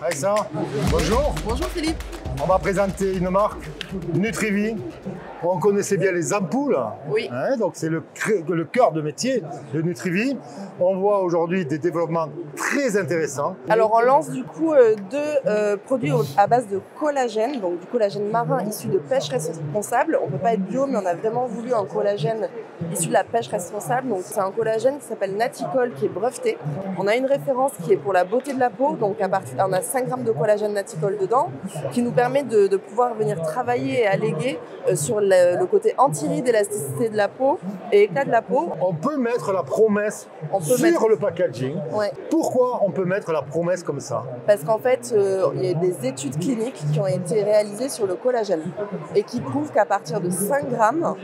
Alexandre, bonjour. Bonjour Philippe. On va présenter une marque, Nutrivie. On connaissait bien les ampoules. Oui. Donc c'est le cœur de métier de Nutrivie. On voit aujourd'hui des développements très intéressants. Alors on lance du coup deux produits à base de collagène, donc du collagène marin issu de pêche responsable. On ne peut pas être bio, mais on a vraiment voulu un collagène issu de la pêche responsable. Donc c'est un collagène qui s'appelle Naticol, qui est breveté. On a une référence qui est pour la beauté de la peau, donc on a 5 grammes de collagène Naticol dedans, qui nous permet de pouvoir venir travailler et alléguer sur le côté anti-rides, élasticité de la peau et éclat de la peau. On peut mettre la promesse sur le packaging. Ouais. Pourquoi on peut mettre la promesse comme ça? Parce qu'en fait, il y a des études cliniques qui ont été réalisées sur le collagène et qui prouvent qu'à partir de 5 grammes,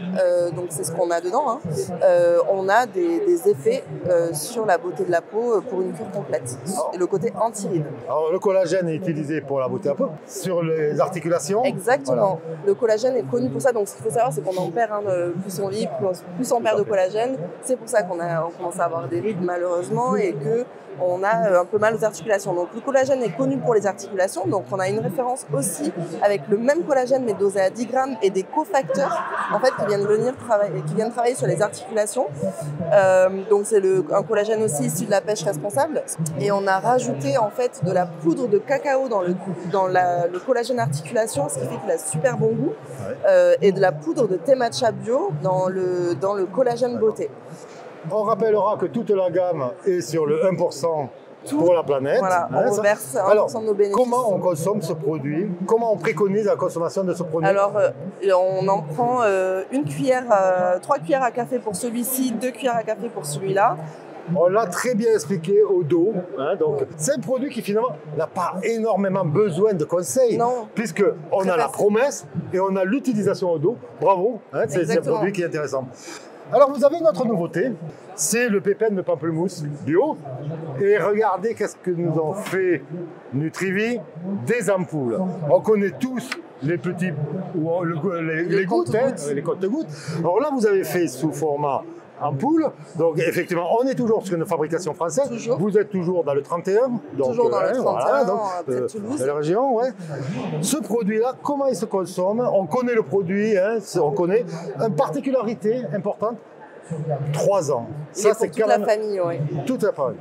donc c'est ce qu'on a dedans, on a des effets sur la beauté de la peau pour une cure complète. Et le côté anti-rides. Alors le collagène est utilisé pour la beauté de la peau, sur les articulations. Exactement. Voilà. Le collagène est connu pour ça. Donc ce qu'il faut savoir, c'est qu'on en perd, plus on vit, plus on perd de collagène. C'est pour ça qu'on commence à avoir des rides malheureusement et qu'on a un peu mal aux articulations. Donc le collagène est connu pour les articulations. Donc on a une référence aussi avec le même collagène mais dosé à 10 grammes et des cofacteurs en fait qui viennent travailler sur les articulations. Donc c'est un collagène aussi issu de la pêche responsable. Et on a rajouté en fait de la poudre de cacao dans le collagène articulation, ce qui fait qu'il a super bon goût, et de la poudre de thé matcha bio dans le collagène beauté. On rappellera que toute la gamme est sur le 1% pour la planète. Voilà, on reverse 1% de nos bénéfices. Comment on consomme ce produit? Comment on préconise la consommation de ce produit? Alors, on en prend 3 cuillères à café pour celui-ci, 2 cuillères à café pour celui-là. On l'a très bien expliqué au dos. Donc, c'est un produit qui finalement n'a pas énormément besoin de conseils, puisqu'on a la promesse et on a l'utilisation au dos. Bravo, c'est un produit qui est intéressant. Alors, vous avez notre nouveauté, c'est le pépin de pamplemousse bio. Et regardez qu'est-ce que nous ont fait Nutrivie, des ampoules. On connaît tous les petits, les gouttes, les comptes-gouttes. Alors là, vous avez fait sous format ampoule. Donc effectivement, on est toujours sur une fabrication française. Toujours. Vous êtes toujours dans le 31. Donc, toujours dans le 31, voilà, donc, Toulouse. De la région, ouais. Ce produit-là, comment il se consomme? On connaît le produit, on connaît. Une particularité importante, 3 ans. Ça, c'est toute la famille, oui. Toute la famille.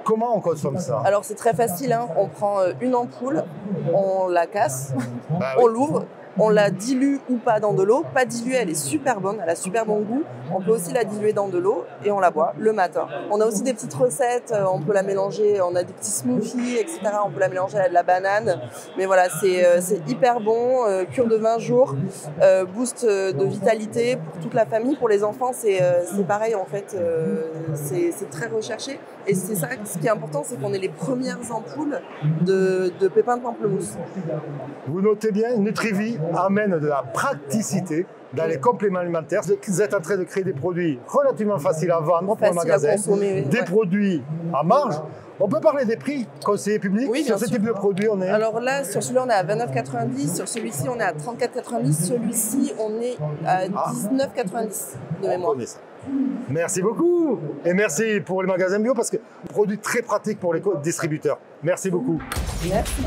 Comment on consomme ça? Alors c'est très facile, on prend une ampoule, on la casse, on l'ouvre, on la dilue ou pas dans de l'eau. Pas diluée, elle est super bonne, elle a super bon goût. On peut aussi la diluer dans de l'eau et on la boit le matin. On a aussi des petites recettes, on peut la mélanger, on a des petits smoothies, etc. On peut la mélanger à de la banane. Mais voilà, c'est hyper bon, cure de 20 jours, boost de vitalité pour toute la famille. Pour les enfants, c'est pareil en fait, c'est très recherché. Et c'est ça, ce qui est important, c'est qu'on ait les premières ampoules de pépins de pamplemousse. Vous notez bien, Nutrivie amène de la praticité dans les compléments alimentaires. Vous êtes en train de créer des produits relativement faciles à vendre pour le magasin, des produits à marge. On peut parler des prix, conseiller public, sur ce type de produit, on est... Alors là, sur celui-là, on est à 29,90, sur celui-ci, on est à 34,90, celui-ci, on est à 19,90 de mémoire. Merci beaucoup et merci pour les magasins bio parce que produit très pratique pour les distributeurs. Merci beaucoup. Merci.